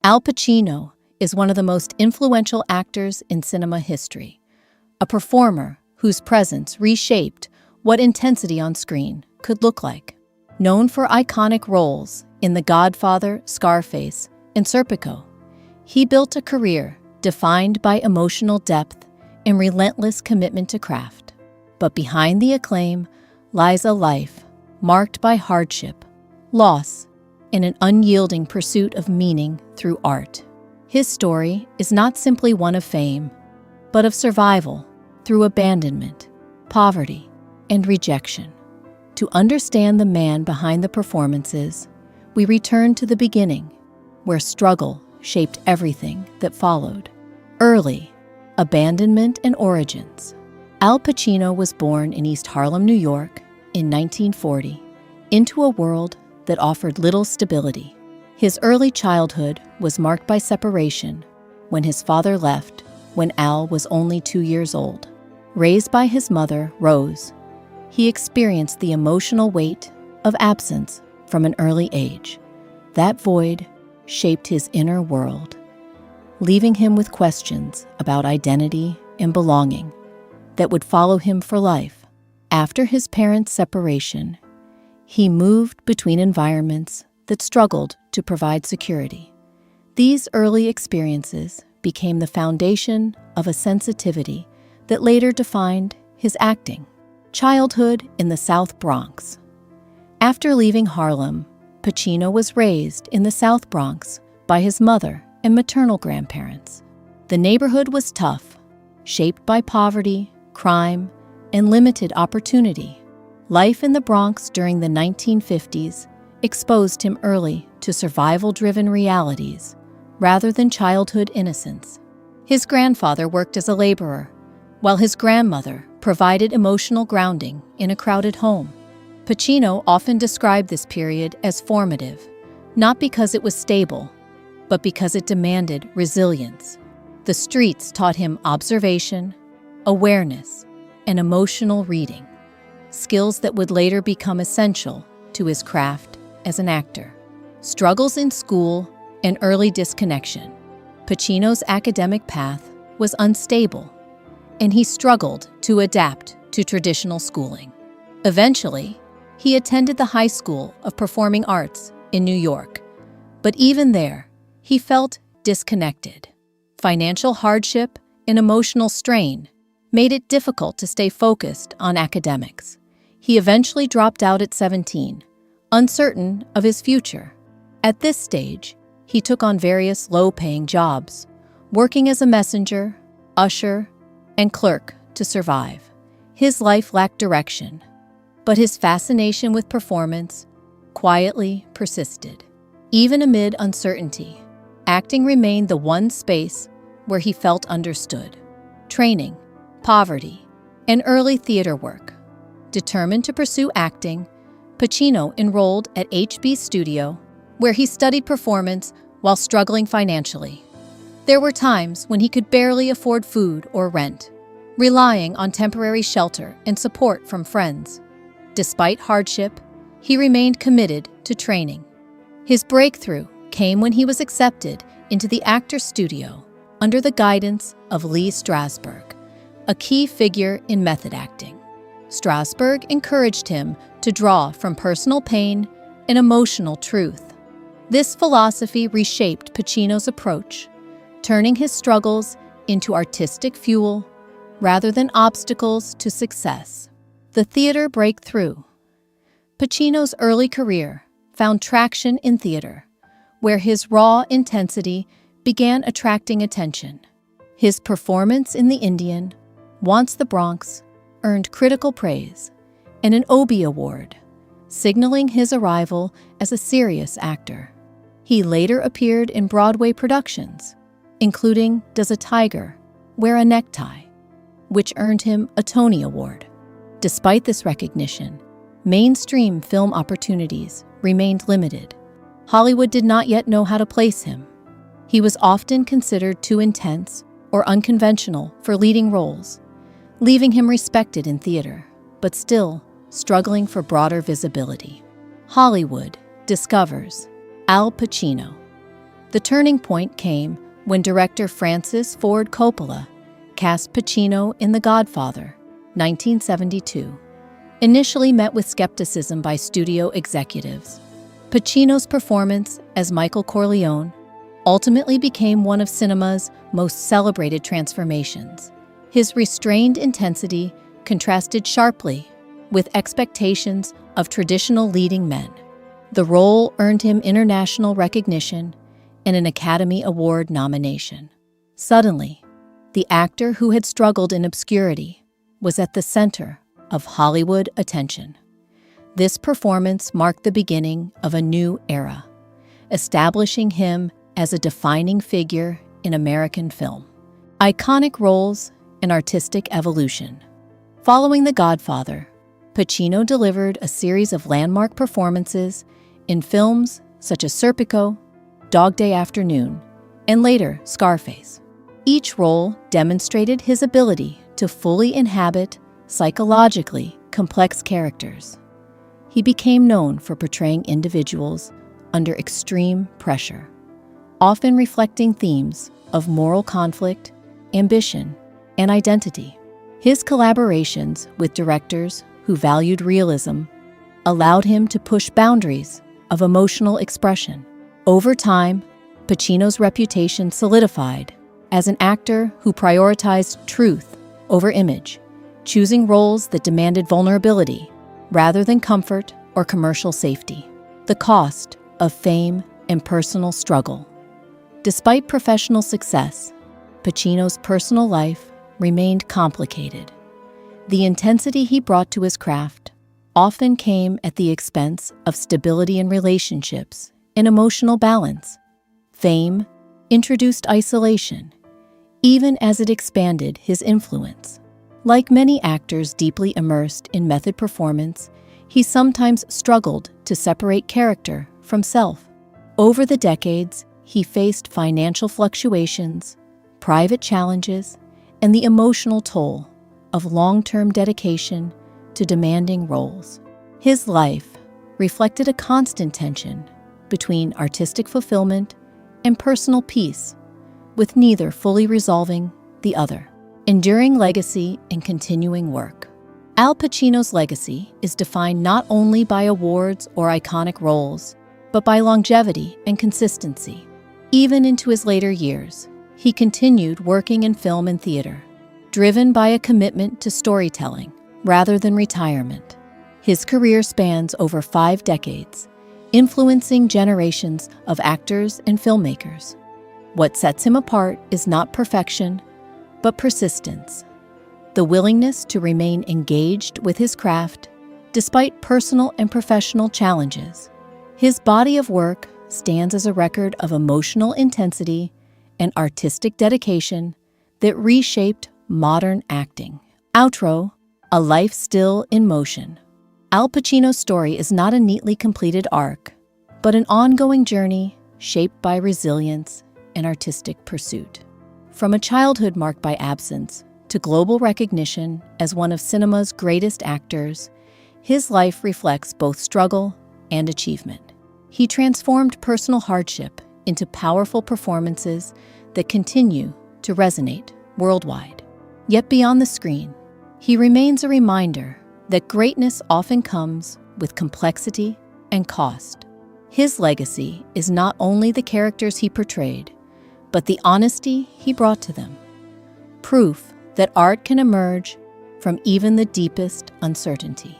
Al Pacino is one of the most influential actors in cinema history, a performer whose presence reshaped what intensity on screen could look like. Known for iconic roles in The Godfather, Scarface, and Serpico, he built a career defined by emotional depth and relentless commitment to craft. But behind the acclaim lies a life marked by hardship, loss, and an unyielding pursuit of meaning through art. His story is not simply one of fame, but of survival through abandonment, poverty, and rejection. To understand the man behind the performances, we return to the beginning, where struggle shaped everything that followed. Early, abandonment and origins. Al Pacino was born in East Harlem, New York, in 1940, into a world that offered little stability. His early childhood was marked by separation when his father left when Al was only 2 years old. Raised by his mother, Rose, he experienced the emotional weight of absence from an early age. That void shaped his inner world, leaving him with questions about identity and belonging that would follow him for life. After his parents' separation, he moved between environments that struggled to provide security. These early experiences became the foundation of a sensitivity that later defined his acting. Childhood in the South Bronx. After leaving Harlem, Pacino was raised in the South Bronx by his mother and maternal grandparents. The neighborhood was tough, shaped by poverty, crime, and limited opportunity. Life in the Bronx during the 1950s exposed him early to survival-driven realities rather than childhood innocence. His grandfather worked as a laborer, while his grandmother provided emotional grounding in a crowded home. Pacino often described this period as formative, not because it was stable, but because it demanded resilience. The streets taught him observation, awareness, and emotional reading, skills that would later become essential to his craft as an actor. Struggles in school and early disconnection. Pacino's academic path was unstable, and he struggled to adapt to traditional schooling. Eventually, he attended the High School of Performing Arts in New York, but even there, he felt disconnected. Financial hardship and emotional strain made it difficult to stay focused on academics. He eventually dropped out at 17, uncertain of his future. At this stage, he took on various low-paying jobs, working as a messenger, usher, and clerk to survive. His life lacked direction, but his fascination with performance quietly persisted. Even amid uncertainty, acting remained the one space where he felt understood. Training, poverty, and early theater work. Determined to pursue acting, Pacino enrolled at HB Studio, where he studied performance while struggling financially. There were times when he could barely afford food or rent, relying on temporary shelter and support from friends. Despite hardship, he remained committed to training. His breakthrough came when he was accepted into the Actors Studio under the guidance of Lee Strasberg, a key figure in method acting. Strasberg encouraged him to draw from personal pain and emotional truth. This philosophy reshaped Pacino's approach, turning his struggles into artistic fuel rather than obstacles to success. The theater breakthrough. Pacino's early career found traction in theater, where his raw intensity began attracting attention. His performance in The Indian, Once the Bronx, earned critical praise and an Obie Award, signaling his arrival as a serious actor. He later appeared in Broadway productions, including Does a Tiger Wear a Necktie?, which earned him a Tony Award. Despite this recognition, mainstream film opportunities remained limited. Hollywood did not yet know how to place him. He was often considered too intense or unconventional for leading roles, leaving him respected in theater, but still struggling for broader visibility. Hollywood discovers Al Pacino. The turning point came when director Francis Ford Coppola cast Pacino in The Godfather, 1972. Initially met with skepticism by studio executives, Pacino's performance as Michael Corleone ultimately became one of cinema's most celebrated transformations. His restrained intensity contrasted sharply with expectations of traditional leading men. The role earned him international recognition and an Academy Award nomination. Suddenly, the actor who had struggled in obscurity was at the center of Hollywood attention. This performance marked the beginning of a new era, establishing him as a defining figure in American film. Iconic roles and artistic evolution. Following The Godfather, Pacino delivered a series of landmark performances in films such as Serpico, Dog Day Afternoon, and later Scarface. Each role demonstrated his ability to fully inhabit psychologically complex characters. He became known for portraying individuals under extreme pressure, often reflecting themes of moral conflict, ambition, and identity. His collaborations with directors who valued realism allowed him to push boundaries of emotional expression. Over time, Pacino's reputation solidified as an actor who prioritized truth over image, choosing roles that demanded vulnerability rather than comfort or commercial safety. The cost of fame and personal struggle. Despite professional success, Pacino's personal life remained complicated. The intensity he brought to his craft often came at the expense of stability in relationships and emotional balance. Fame introduced isolation, even as it expanded his influence. Like many actors deeply immersed in method performance, he sometimes struggled to separate character from self. Over the decades, he faced financial fluctuations, private challenges, and the emotional toll of long-term dedication to demanding roles. His life reflected a constant tension between artistic fulfillment and personal peace, with neither fully resolving the other. Enduring legacy and continuing work. Al Pacino's legacy is defined not only by awards or iconic roles, but by longevity and consistency. Even into his later years, he continued working in film and theater, driven by a commitment to storytelling rather than retirement. His career spans over 5 decades, influencing generations of actors and filmmakers. What sets him apart is not perfection, but persistence, the willingness to remain engaged with his craft despite personal and professional challenges. His body of work stands as a record of emotional intensity and artistic dedication that reshaped modern acting. Outro, a life still in motion. Al Pacino's story is not a neatly completed arc, but an ongoing journey shaped by resilience and artistic pursuit. From a childhood marked by absence to global recognition as one of cinema's greatest actors, his life reflects both struggle and achievement. He transformed personal hardship into powerful performances that continue to resonate worldwide. Yet beyond the screen, he remains a reminder that greatness often comes with complexity and cost. His legacy is not only the characters he portrayed, but the honesty he brought to them. Proof that art can emerge from even the deepest uncertainty.